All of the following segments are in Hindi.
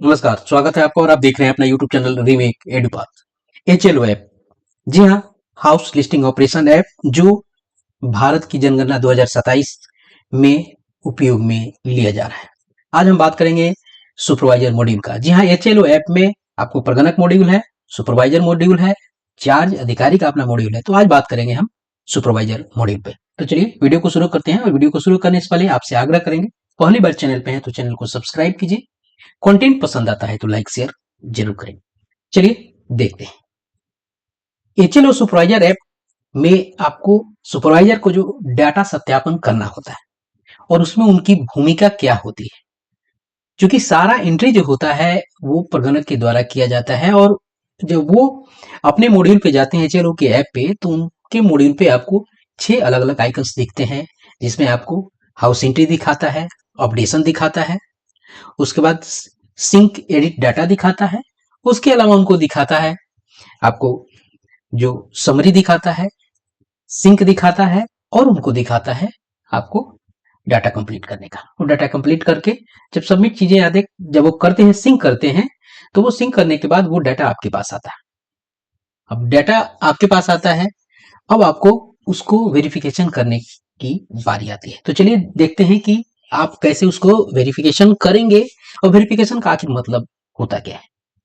नमस्कार, स्वागत है आपका और आप देख रहे हैं अपना YouTube channel remake एडुपाथ। HLO app, जी हाँ, हाउस लिस्टिंग ऑपरेशन ऐप जो भारत की जनगणना 2027 में उपयोग में लिया जा रहा है। आज हम बात करेंगे सुपरवाइजर मॉड्यूल का। जी हाँ, एचएलओ ऐप में आपको प्रगणक मॉड्यूल है, सुपरवाइजर मॉड्यूल है, चार्ज अधिकारी का अपना मॉड्यूल है। तो आज बात करेंगे हम सुपरवाइजर मॉड्यूल पे। तो चलिए वीडियो को शुरू करते हैं और वीडियो को शुरू करने से पहले आपसे आग्रह करेंगे, पहली बार चैनल पे हैं तो चैनल को सब्सक्राइब कीजिए, कंटेंट पसंद आता है तो लाइक शेयर जरूर करें। चलिए देखते हैं। एचएलओ सुपरवाइजर ऐप में आपको सुपरवाइजर को जो डाटा सत्यापन करना होता है और उसमें उनकी भूमिका क्या होती है, क्योंकि सारा एंट्री जो होता है वो प्रगणक के द्वारा किया जाता है। और जब वो अपने मॉड्यूल पे जाते हैं एचएलओ के ऐप पे, तो उनके मॉड्यूल पे आपको 6 अलग अलग आइकन्स दिखते हैं, जिसमें आपको हाउस एंट्री दिखाता है, अपडेशन दिखाता है, उसके बाद सिंक एडिट डाटा दिखाता है, उसके अलावा उनको दिखाता है आपको जो समरी दिखाता है, सिंक दिखाता है और उनको दिखाता है आपको डाटा कंप्लीट करने का। वो डाटा कंप्लीट करके जब सबमिट चीजें याद जब वो करते हैं, सिंक करते हैं, तो वो सिंक करने के बाद वो डाटा आपके पास आता है। अब डाटा आपके पास आता है, अब आपको उसको वेरिफिकेशन करने की बारी आती है। तो चलिए देखते हैं कि आप कैसे उसको वेरिफिकेशन करेंगे और वेरिफिकेशन का आखिर मतलब होता क्या है।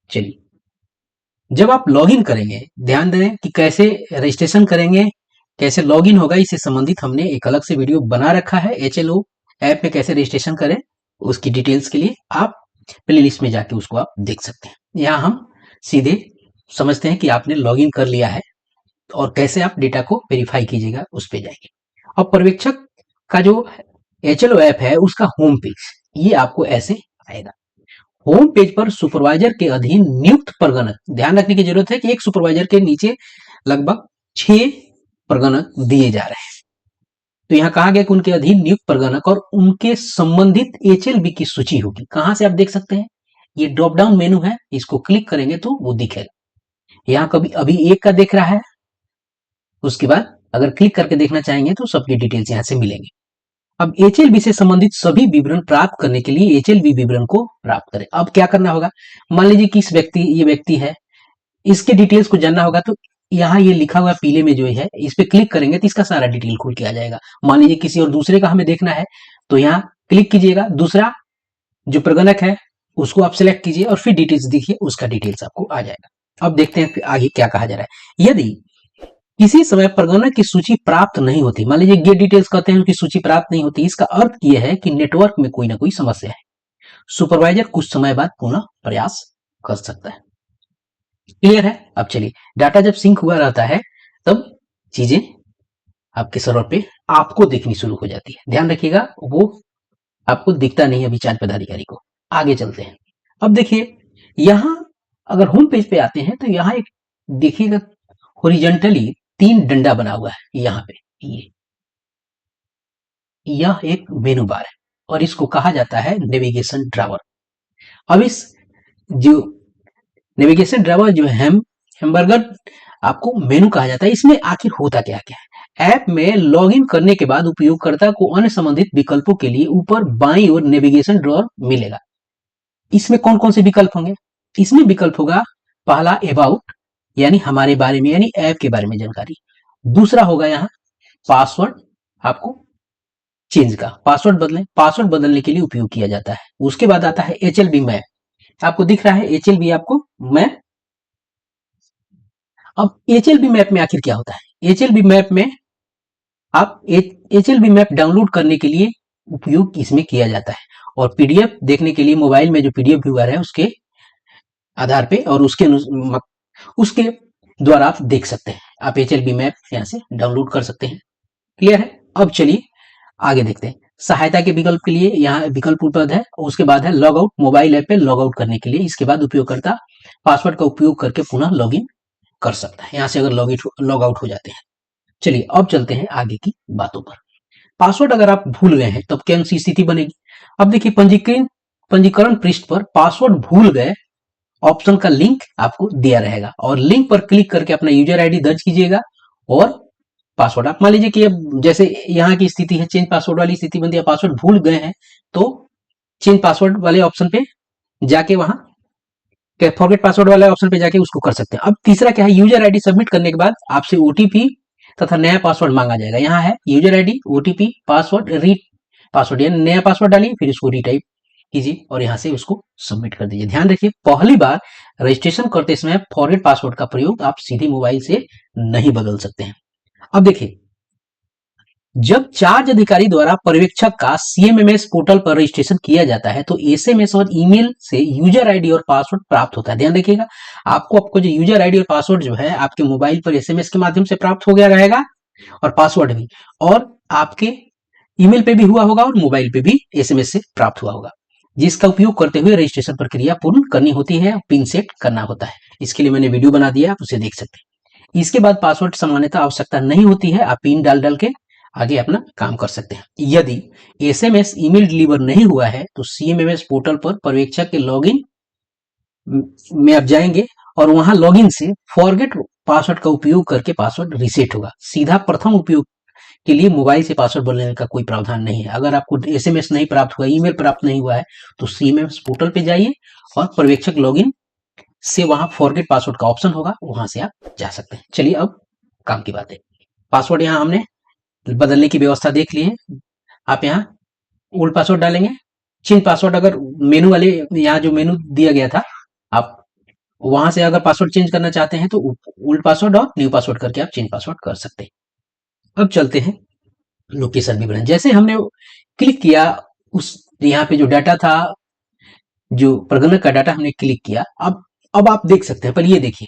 चलिए, जब आप लॉगिन करेंगे, ध्यान दें कि कैसे रजिस्ट्रेशन करेंगे, कैसे लॉगिन होगा, इससे संबंधित हमने एक अलग से वीडियो बना रखा है। एचएलओ ऐप में कैसे रजिस्ट्रेशन करें उसकी डिटेल्स के लिए आप प्लेलिस्ट में जाके उसको आप देख सकते हैं। यहाँ हम सीधे समझते हैं कि आपने लॉगिन कर लिया है और कैसे आप डेटा को वेरीफाई कीजिएगा, उस पे जाएंगे। अब पर्यवेक्षक का जो एचएलओ ऐप है उसका होम पेज ये आपको ऐसे आएगा। होम पेज पर सुपरवाइजर के अधीन नियुक्त प्रगणक, ध्यान रखने की जरूरत है कि एक सुपरवाइजर के नीचे लगभग 6 प्रगणक दिए जा रहे हैं। तो यहाँ कहा गया कि उनके अधीन नियुक्त प्रगणक और उनके संबंधित एचएलबी की सूची होगी। कहां से आप देख सकते हैं, ये ड्रॉप डाउन मेनू है, इसको क्लिक करेंगे तो वो दिखेगा। यहाँ कभी अभी एक का देख रहा है, उसके बाद अगर क्लिक करके देखना चाहेंगे तो सबकी डिटेल्स यहाँ से मिलेंगे। अब एचएलबी से संबंधित सभी विवरण प्राप्त करने के लिए एचएलबी विवरण को प्राप्त करें। अब क्या करना होगा, मान लीजिए कि ये व्यक्ति है, इसके डिटेल्स को जानना होगा, तो यहाँ ये लिखा हुआ पीले में जो है इस पे क्लिक करेंगे तो इसका सारा डिटेल खुल के आ जाएगा। मान लीजिए किसी और दूसरे का हमें देखना है तो यहाँ क्लिक कीजिएगा, दूसरा जो प्रगणक है उसको आप सिलेक्ट कीजिए और फिर डिटेल्स देखिए, उसका डिटेल्स आपको आ जाएगा। अब देखते हैं आगे क्या कहा जा रहा है। यदि किसी समय प्रगणक की सूची प्राप्त नहीं होती, मान लीजिए गेट डिटेल्स कहते हैं, उसकी सूची प्राप्त नहीं होती, इसका अर्थ यह है कि नेटवर्क में कोई ना कोई समस्या है। सुपरवाइजर कुछ समय बाद पुनः प्रयास कर सकता है। क्लियर है। अब चलिए, डाटा जब सिंक हुआ रहता है तब चीजें आपके सर्वर पे आपको देखनी शुरू हो जाती है। ध्यान रखिएगा, वो आपको दिखता नहीं है विचार पदाधिकारी को। आगे चलते हैं। अब देखिए, यहां अगर होम पेज पे आते हैं तो यहाँ एक देखिएगा हॉरिजॉन्टली 3 डंडा बना हुआ है। यहाँ पे यह एक मेनू बार है और इसको कहा जाता है नेविगेशन ड्रावर। अब इस जो नेविगेशन ड्राइवर जो हैमबर्गर आपको मेनू कहा जाता है, इसमें आखिर होता क्या क्या है। ऐप में लॉगिन करने के बाद उपयोगकर्ता को अन्य संबंधित विकल्पों के लिए ऊपर बाईं ओर नेविगेशन ड्रॉअर मिलेगा। इसमें कौन कौन से विकल्प होंगे, इसमें विकल्प होगा पहला अबाउट, यानी हमारे बारे में, यानी ऐप के बारे में जानकारी। दूसरा होगा यहाँ पासवर्ड, आपको चेंज का पासवर्ड बदलें, पासवर्ड बदलने के लिए उपयोग किया जाता है। उसके बाद आता है एचएलबी मैप, आपको दिख रहा है एचएलबी आपको मैप। अब एचएलबी मैप में आखिर क्या होता है, एचएलबी मैप में आप एचएलबी मैप डाउनलोड करने के लिए उपयोग इसमें किया जाता है और पीडीएफ देखने के लिए मोबाइल में जो पीडीएफ व्यूअर है उसके आधार पे और उसके द्वारा आप देख सकते हैं। आप एचएलबी मैप यहाँ से डाउनलोड कर सकते हैं। क्लियर है। अब चलिए आगे देखते हैं। सहायता के विकल्प के लिए यहाँ विकल्प उपलब्ध है और उसके बाद है लॉग आउट, मोबाइल ऐप पे लॉग आउट करने के लिए। इसके बाद उपयोगकर्ता पासवर्ड का उपयोग करके पुनः लॉगिन कर सकता है, यहाँ से अगर लॉग आउट हो जाते हैं। चलिए अब चलते हैं आगे की बातों पर। पासवर्ड अगर आप भूल गए हैं तब कौन सी स्थिति बनेगी। अब देखिए, पंजीकरण पृष्ठ पर पासवर्ड भूल गए ऑप्शन का लिंक आपको दिया रहेगा और लिंक पर क्लिक करके अपना यूजर आईडी दर्ज कीजिएगा और पासवर्ड। आप मान लीजिए कि अब जैसे यहाँ की स्थिति है, चेंज पासवर्ड वाली स्थिति बनती है, पासवर्ड भूल गए हैं तो चेंज पासवर्ड वाले ऑप्शन पे जाके वहां फॉरगेट पासवर्ड वाले ऑप्शन पे जाके उसको कर सकते हैं। अब तीसरा क्या है, यूजर आईडी सबमिट करने के बाद आपसे ओटीपी तथा नया पासवर्ड मांगा जाएगा। यहाँ है यूजर आईडी, ओटीपी, पासवर्ड, री पासवर्ड, यानी नया पासवर्ड डालिए, फिर इसको रीटाइप कीजिए और यहाँ से उसको सबमिट कर दीजिए। ध्यान रखिए, पहली बार रजिस्ट्रेशन करते समय फॉरगेट पासवर्ड का प्रयोग आप सीधे मोबाइल से नहीं बदल सकते हैं। अब देखिए, जब चार्ज अधिकारी द्वारा पर्यवेक्षक का सीएमएमएस पोर्टल पर रजिस्ट्रेशन किया जाता है तो एसएमएस और ईमेल से यूजर आईडी और पासवर्ड प्राप्त होता है। ध्यान रखिएगा, आपको जो यूजर आईडी और पासवर्ड जो है आपके मोबाइल पर एसएमएस के माध्यम से प्राप्त हो गया रहेगा और पासवर्ड भी, और आपके ईमेल पे भी हुआ होगा और मोबाइल पे भी एसएमएस से प्राप्त हुआ होगा, जिसका उपयोग करते हुए रजिस्ट्रेशन प्रक्रिया पूर्ण करनी होती है, पिन सेट करना होता है। इसके लिए मैंने वीडियो बना दिया, आप उसे देख सकते हैं। इसके बाद पासवर्ड सामान्यतः आवश्यकता नहीं होती है, आप पिन डाल डाल के आगे अपना काम कर सकते हैं। यदि एसएमएस ईमेल डिलीवर नहीं हुआ है तो सीएमएमएस पोर्टल पर पर्यवेक्षक के लॉगिन में आप जाएंगे और वहां लॉगिन से फॉरगेट पासवर्ड का उपयोग करके पासवर्ड रीसेट होगा। सीधा प्रथम उपयोग के लिए मोबाइल से पासवर्ड बदलने का कोई प्रावधान नहीं है। अगर आपको एसएमएस नहीं प्राप्त हुआ, ईमेल प्राप्त नहीं हुआ है, तो सीएमएस पोर्टल पे जाइए और पर्यवेक्षक लॉगिन से वहां फॉरगेट पासवर्ड का ऑप्शन होगा, वहां से आप जा सकते हैं। चलिए अब काम की बात है। पासवर्ड यहाँ हमने बदलने की व्यवस्था देख ली है। आप यहाँ ओल्ड पासवर्ड डालेंगे, चेंज पासवर्ड, अगर मेनू वाले यहाँ जो मेनू दिया गया था, आप वहां से अगर पासवर्ड चेंज करना चाहते हैं तो ओल्ड पासवर्ड और न्यू पासवर्ड करके आप चेंज पासवर्ड कर सकते हैं। अब चलते हैं लोकेशन विवरण। जैसे हमने क्लिक किया, उस यहाँ पे जो डाटा था, जो प्रगणक का डाटा हमने क्लिक किया, अब आप देख सकते हैं। पर ये देखिए,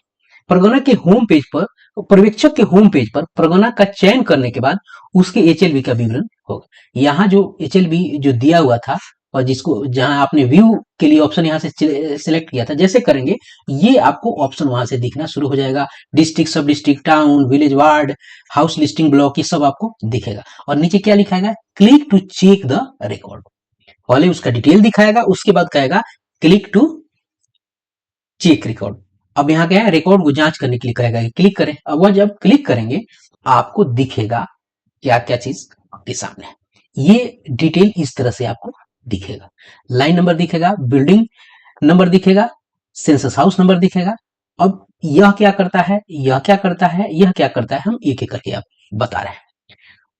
प्रगणक के होम पेज पर, पर्यवेक्षक के होम पेज पर प्रगणक का चयन करने के बाद उसके एचएलवी का विवरण होगा। यहाँ जो एचएलवी जो दिया हुआ था और जिसको जहां आपने व्यू के लिए ऑप्शन यहाँ से सिलेक्ट किया था, जैसे करेंगे ये आपको ऑप्शन वहां से दिखना शुरू हो जाएगा। डिस्ट्रिक्ट, सब district, town, village, ward, house listing, block, ये सब आपको दिखेगा। और नीचे क्या लिखा है, click to check the record. पहले उसका डिटेल दिखाएगा, उसके बाद कहेगा क्लिक टू चेक रिकॉर्ड। अब यहाँ क्या है, रिकॉर्ड को जांच करने के लिए कहेगा कि क्लिक करें। अब वह जब क्लिक करेंगे आपको दिखेगा क्या क्या चीज आपके सामने है। ये डिटेल इस तरह से आपको दिखेगा, लाइन नंबर दिखेगा, बिल्डिंग नंबर दिखेगा, सेंसस हाउस नंबर दिखेगा। अब यह क्या करता है, यह क्या करता है, यह क्या करता है, हम एक एक करके आप बता रहे हैं।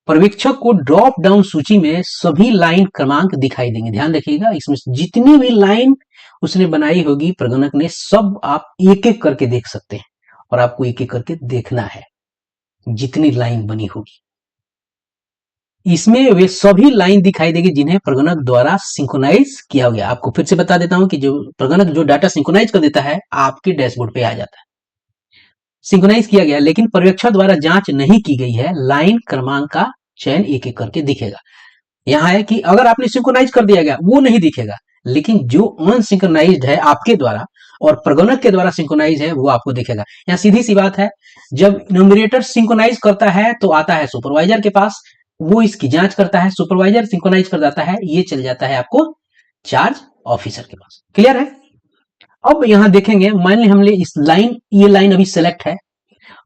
पर्यवेक्षक को ड्रॉप डाउन सूची में सभी लाइन क्रमांक दिखाई देंगे। ध्यान रखिएगा, इसमें जितनी भी लाइन उसने बनाई होगी प्रगणक ने, सब आप एक एक करके देख सकते हैं और आपको एक एक करके देखना है जितनी लाइन बनी होगी। इसमें वे सभी लाइन दिखाई देगी जिन्हें प्रगणक द्वारा सिंक्रोनाइज किया गया। आपको फिर से बता देता हूं कि जो प्रगणक जो डाटा सिंक्रोनाइज कर देता है आपके डैशबोर्ड पे आ जाता है, सिंक्रोनाइज किया गया, लेकिन पर्यवेक्षक द्वारा जांच नहीं की गई है, लाइन क्रमांक का चयन एक एक करके दिखेगा। यहाँ है कि अगर आपने सिंक्रोनाइज कर दिया गया वो नहीं दिखेगा, लेकिन जो अनसिंक्रोनाइज्ड है आपके द्वारा और प्रगणक के द्वारा सिंक्रोनाइज है वो आपको दिखेगा। यहाँ सीधी सी बात है, जब न्यूमरेटर सिंक्रोनाइज करता है तो आता है सुपरवाइजर के पास, वो इसकी जांच करता है, सुपरवाइजर सिंक्रोनाइज कर जाता है, ये चल जाता है आपको चार्ज ऑफिसर के पास। क्लियर है? अब यहाँ देखेंगे, मान ली हमने इस लाइन, ये लाइन अभी सेलेक्ट है।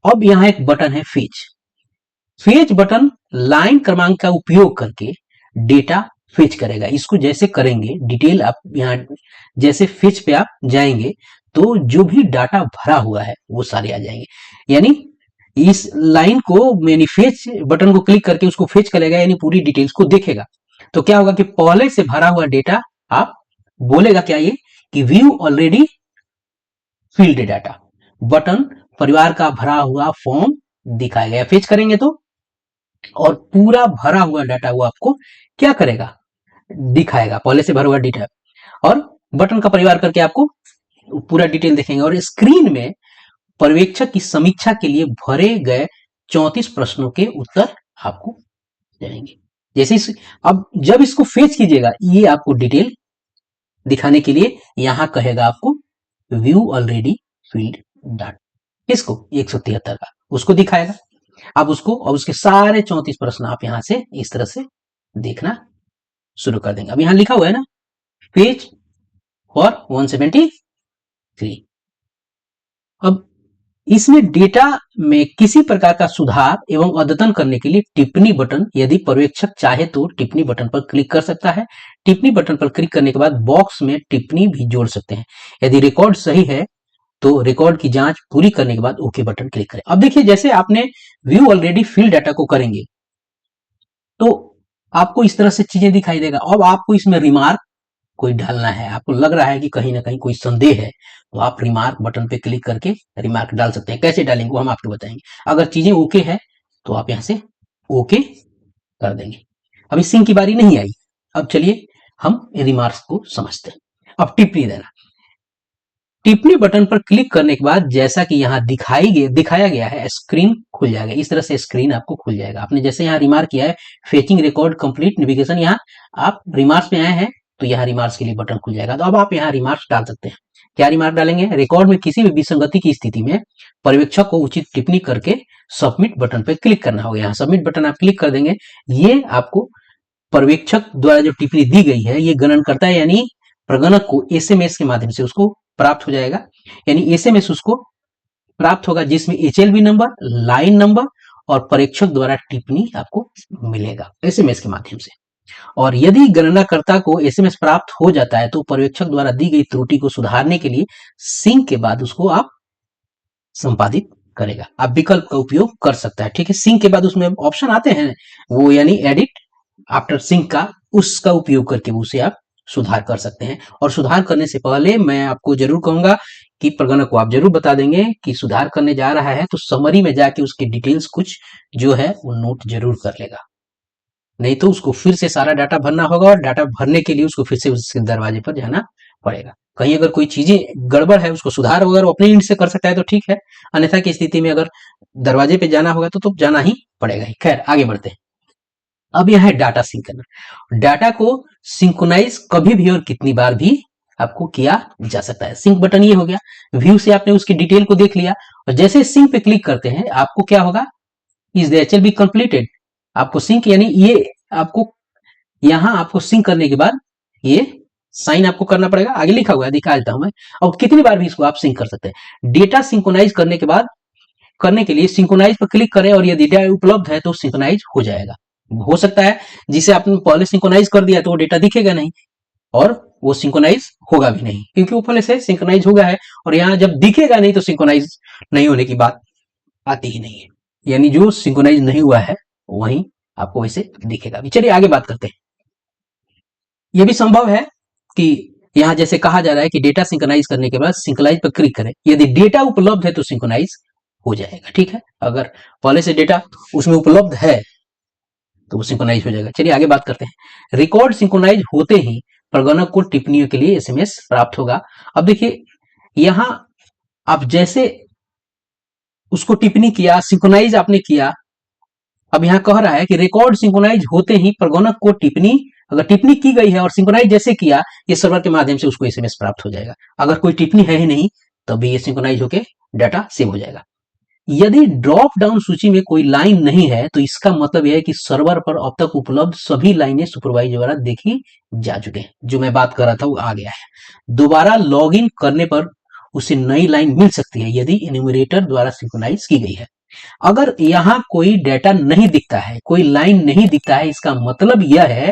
अब यहाँ एक बटन है फेच। फेच बटन लाइन क्रमांक का उपयोग करके डेटा फेच करेगा। इसको जैसे करेंगे डिटेल, आप यहाँ जैसे फेच पे आप जाएंगे तो जो भी डाटा भरा हुआ है वो सारे आ जाएंगे। यानी इस लाइन को, यानी फेच बटन को क्लिक करके उसको फेच करेगा, यानी पूरी डिटेल्स को देखेगा। तो क्या होगा कि पहले से भरा हुआ डेटा आप बोलेगा क्या, ये कि view already field data, button परिवार का भरा हुआ फॉर्म दिखाएगा। फेच करेंगे तो, और पूरा भरा हुआ डाटा वो आपको क्या करेगा, दिखाएगा, पहले से भरा हुआ डेटा। और बटन का परिवार करके आपको पूरा डिटेल देखेंगे। और स्क्रीन में पर्यवेक्षक की समीक्षा के लिए भरे गए 34 प्रश्नों के उत्तर आपको जाएंगे। जैसे अब जब इसको फेच कीजिएगा, ये आपको डिटेल दिखाने के लिए यहां कहेगा आपको व्यू ऑलरेडी फील्ड डाटा, किसको, 173 का, उसको दिखाएगा। अब उसको, और उसके सारे 34 प्रश्न आप यहां से इस तरह से देखना शुरू कर देंगे। अब यहां लिखा हुआ है ना, पेज फॉर 173। अब इसमें डेटा में किसी प्रकार का सुधार एवं अद्यतन करने के लिए टिप्पणी बटन, यदि पर्यवेक्षक चाहे तो टिप्पणी बटन पर क्लिक कर सकता है। टिप्पणी बटन पर क्लिक करने के बाद बॉक्स में टिप्पणी भी जोड़ सकते हैं। यदि रिकॉर्ड सही है तो रिकॉर्ड की जांच पूरी करने के बाद ओके बटन क्लिक करें। अब देखिए, जैसे आपने व्यू ऑलरेडी फिल डाटा को करेंगे तो आपको इस तरह से चीजें दिखाई देगा। अब आपको इसमें रिमार्क कोई डालना है, आपको लग रहा है कि कहीं ना कहीं कोई संदेह है, तो आप रिमार्क बटन पे क्लिक करके रिमार्क डाल सकते हैं। कैसे डालेंगे वो हम आपको बताएंगे। अगर चीजें ओके है तो आप यहां से ओके कर देंगे। अभी सिंह की बारी नहीं आई। अब चलिए हम रिमार्क्स को समझते हैं। अब टिप्पणी देना, टिप्पणी बटन पर क्लिक करने के बाद जैसा कि यहाँ दिखाया गया है, स्क्रीन खुल जाएगा। इस तरह से स्क्रीन आपको खुल जाएगा। आपने जैसे यहाँ रिमार्क किया है फेचिंग रिकॉर्ड कंप्लीट नेविगेशन, यहाँ आप रिमार्क्स में आए हैं तो यहाँ रिमार्क्स के लिए बटन खुल जाएगा। तो अब आप यहाँ रिमार्क्स डाल सकते हैं। क्या रिमार्क डालेंगे? रिकॉर्ड में किसी भी विसंगति की स्थिति में पर्यवेक्षक को उचित टिप्पणी करके सबमिट बटन पर क्लिक करना होगा। यहाँ सबमिट बटन आप क्लिक कर देंगे। ये आपको पर्यवेक्षक द्वारा जो टिप्पणी दी गई है ये गणन करता है, यानी प्रगणक को एसएमएस के माध्यम से उसको प्राप्त हो जाएगा। यानी एसएमएस उसको प्राप्त होगा जिसमें एचएलबी नंबर, लाइन नंबर और परीक्षक द्वारा टिप्पणी आपको मिलेगा एसएमएस के माध्यम से। और यदि गणनाकर्ता को एसएमएस प्राप्त हो जाता है तो पर्यवेक्षक द्वारा दी गई त्रुटि को सुधारने के लिए सिंक के बाद उसको आप संपादित करेगा। आप विकल्प का उपयोग कर सकता है। ठीक है, सिंक के बाद उसमें ऑप्शन आते हैं वो, यानी एडिट आफ्टर सिंक का, उसका उपयोग करके उसे आप सुधार कर सकते हैं। और सुधार करने से पहले मैं आपको जरूर कहूंगा कि प्रगणक को आप जरूर बता देंगे कि सुधार करने जा रहा है तो समरी में जाके उसकी डिटेल्स कुछ जो है वो नोट जरूर कर लेगा। नहीं तो उसको फिर से सारा डाटा भरना होगा और डाटा भरने के लिए उसको फिर से उसके दरवाजे पर जाना पड़ेगा। कहीं अगर कोई चीजें गड़बड़ है उसको सुधार अगर वो अपने इंड से कर सकता है तो ठीक है, अन्यथा की स्थिति में अगर दरवाजे पे जाना होगा तो जाना ही पड़ेगा ही। खैर आगे बढ़ते हैं। अब यह है डाटा सिंक करना। डाटा को सिंक्रोनाइज कभी भी और कितनी बार भी आपको किया जा सकता है। सिंक बटन ये हो गया। व्यू से आपने उसकी डिटेल को देख लिया और जैसे सिंक पे क्लिक करते हैं आपको क्या होगा, इज द एचएलबी कंप्लीटेड। आपको सिंक यानी ये आपको यहां आपको सिंक करने के बाद ये साइन आपको करना पड़ेगा। आगे लिखा हुआ है, दिखा देता हूं मैं। और कितनी बार भी इसको आप सिंक कर सकते हैं। डेटा सिंक्रोनाइज करने के बाद करने के लिए सिंक्रोनाइज पर क्लिक करें और यदि डेटा उपलब्ध है तो सिंक्रोनाइज हो जाएगा। हो सकता है जिसे आपने पहले सिंक्रोनाइज कर दिया तो वो डेटा दिखेगा नहीं और वो सिंक्रोनाइज होगा भी नहीं, क्योंकि वो पहले से सिंक्रोनाइज हो गया है। और यहाँ जब दिखेगा नहीं तो सिंक्रोनाइज नहीं होने की बात आती ही नहीं है। यानी जो सिंक्रोनाइज नहीं हुआ है वहीं आपको वैसे दिखेगा भी। चलिए आगे बात करते हैं। यह भी संभव है कि यहाँ जैसे कहा जा रहा है कि डेटा सिंक्रोनाइज करने के बाद सिंक्रोनाइज पर क्लिक करें, यदि डेटा उपलब्ध है तो सिंक्रोनाइज हो जाएगा। ठीक है, अगर पहले से डेटा उसमें उपलब्ध है तो वो सिंक्रोनाइज हो जाएगा। चलिए आगे बात करते हैं। रिकॉर्ड सिंक्रोनाइज होते ही प्रगणक को टिप्पणियों के लिए एसएमएस प्राप्त होगा। अब देखिए यहां आप जैसे उसको टिप्पणी किया, सिंक्रोनाइज आपने किया। अब यहां कह रहा है कि रिकॉर्ड सिंक्रोनाइज होते ही प्रगणक को टिप्पणी, अगर टिप्पणी की गई है और सिंक्रोनाइज जैसे किया, ये सर्वर के माध्यम से उसको एसएमएस प्राप्त हो जाएगा। अगर कोई टिप्पणी है ही नहीं तब भी ये सिंक्रोनाइज होकर डाटा सेव हो जाएगा। यदि ड्रॉप डाउन सूची में कोई लाइन नहीं है तो इसका मतलब यह है कि सर्वर पर अब तक उपलब्ध सभी लाइनें सुपरवाइजर द्वारा देखी जा चुके हैं। जो मैं बात कर रहा था वो आ गया है। दोबारा लॉग इन करने पर उसे नई लाइन मिल सकती है यदि इन्यूमरेटर द्वारा सिंक्रोनाइज की गई है। अगर यहां कोई डेटा नहीं दिखता है, कोई लाइन नहीं दिखता है, इसका मतलब यह है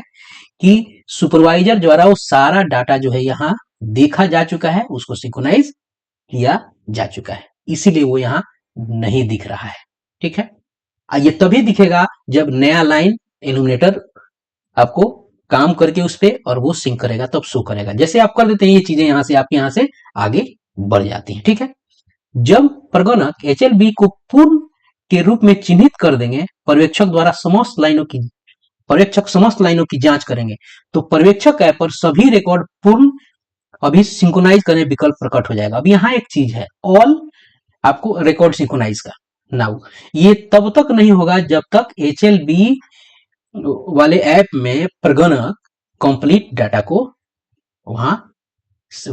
कि सुपरवाइजर द्वारा वो सारा डाटा जो है यहाँ देखा जा चुका है, उसको सिंक्रोनाइज किया जा चुका है, इसीलिए वो यहाँ नहीं दिख रहा है। ठीक है, ये तभी दिखेगा जब नया लाइन इल्यूमिनेटर आपको काम करके उस पर और वो सिंक करेगा तब शो करेगा। जैसे आप कर देते हैं ये चीजें यहां से आपके यहां से आगे बढ़ जाती हैं। ठीक है, जब प्रगणक एचएलबी को पूर्ण के रूप में चिन्हित कर देंगे, पर्यवेक्षक समस्त लाइनों की जांच करेंगे तो पर्यवेक्षक ऐप पर सभी रिकॉर्ड पूर्ण अभी सिंक्रोनाइज करने विकल्प प्रकट हो जाएगा। अब यहाँ एक चीज है, ऑल आपको रिकॉर्ड सिंक्रोनाइज का नाउ, ये तब तक नहीं होगा जब तक एचएलबी वाले ऐप में प्रगणक कंप्लीट डाटा को वहां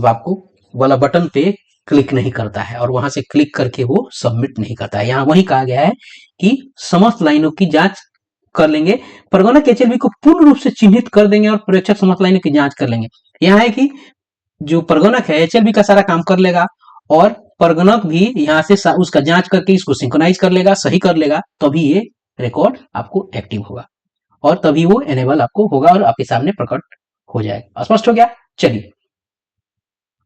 आपको वाला बटन पे क्लिक नहीं करता है और वहां से क्लिक करके वो सबमिट नहीं करता है। यहाँ वही कहा गया है कि समस्त लाइनों की जांच कर लेंगे, प्रगणक एचएलबी को पूर्ण रूप से चिन्हित कर देंगे और पर्यवेक्षक समस्त लाइनों की जांच कर लेंगे। यहाँ है कि जो प्रगणक है एचएलबी का सारा काम कर लेगा और परगणक भी यहाँ से उसका जांच करके इसको सिंक्रोनाइज कर लेगा, सही कर लेगा, तभी ये रिकॉर्ड आपको एक्टिव होगा और तभी वो एनेबल आपको होगा और आपके सामने प्रकट हो जाएगा। स्पष्ट हो गया? चलिए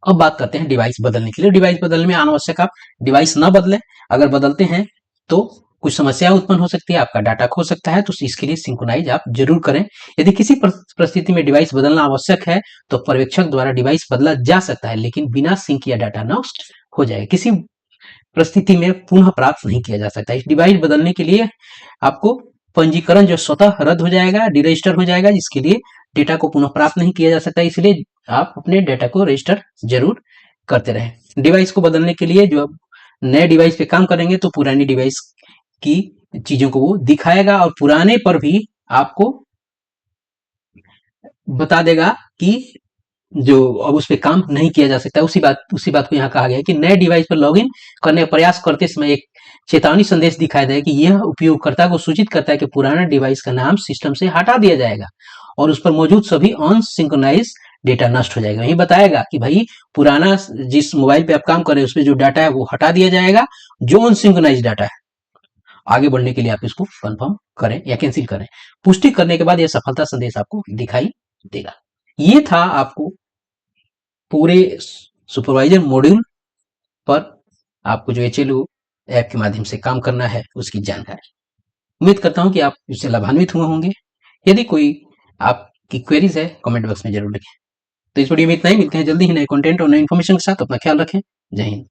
अब बात करते हैं डिवाइस बदलने के लिए। डिवाइस बदलने में अनावश्यक आप डिवाइस न बदलें। अगर बदलते हैं तो कुछ समस्या उत्पन्न हो सकती है, आपका डाटा खो सकता है, तो इसके लिए सिंक्रोनाइज आप जरूर करें। यदि किसी परिस्थिति में डिवाइस बदलना आवश्यक है तो पर्यवेक्षक द्वारा डिवाइस बदला जा सकता है, लेकिन बिना सिंक या डाटा नष्ट हो जाए किसी परिस्थिति में पुनः प्राप्त नहीं किया जा सकता। इस डिवाइस बदलने के लिए आपको पंजीकरण जो स्वतः रद्द हो जाएगा, डिरजिस्टर हो जाएगा, जिसके लिए डेटा को पुनः प्राप्त नहीं किया जा सकता। इसलिए आप अपने डेटा को रजिस्टर जरूर करते रहें। डिवाइस को बदलने के लिए जो नए डिवाइस पे काम करेंगे तो पुरानी डिवाइस की चीजों को वो दिखाएगा और पुराने पर भी आपको बता देगा कि जो अब उस पर काम नहीं किया जा सकता। उसी बात को यहाँ कहा गया है कि नए डिवाइस पर लॉगिन करने का प्रयास करते समय एक चेतावनी संदेश दिखाई दे कि यह उपयोगकर्ता को सूचित करता है कि पुराना डिवाइस का नाम सिस्टम से हटा दिया जाएगा और उस पर मौजूद सभी अनसिंक्रोनाइज डेटा नष्ट हो जाएगा। वही बताएगा कि भाई पुराना जिस मोबाइल पे आप काम कर रहे हैं उसमें जो डाटा है वो हटा दिया जाएगा, जो अनसिंक्रोनाइज डाटा है। आगे बढ़ने के लिए आप इसको कंफर्म करें या कैंसिल करें। पुष्टि करने के बाद यह सफलता संदेश आपको दिखाई देगा। ये था आपको पूरे सुपरवाइजर मॉड्यूल पर आपको जो HLO ऐप के माध्यम से काम करना है उसकी जानकारी। उम्मीद करता हूं कि आप इससे लाभान्वित हुए होंगे। यदि कोई आपकी क्वेरीज है कमेंट बॉक्स में जरूर लिखें। तो इस वीडियो में इतना ही। मिलते हैं जल्दी ही नए कंटेंट और नए इन्फॉर्मेशन के साथ। अपना ख्याल रखें। जय हिंद।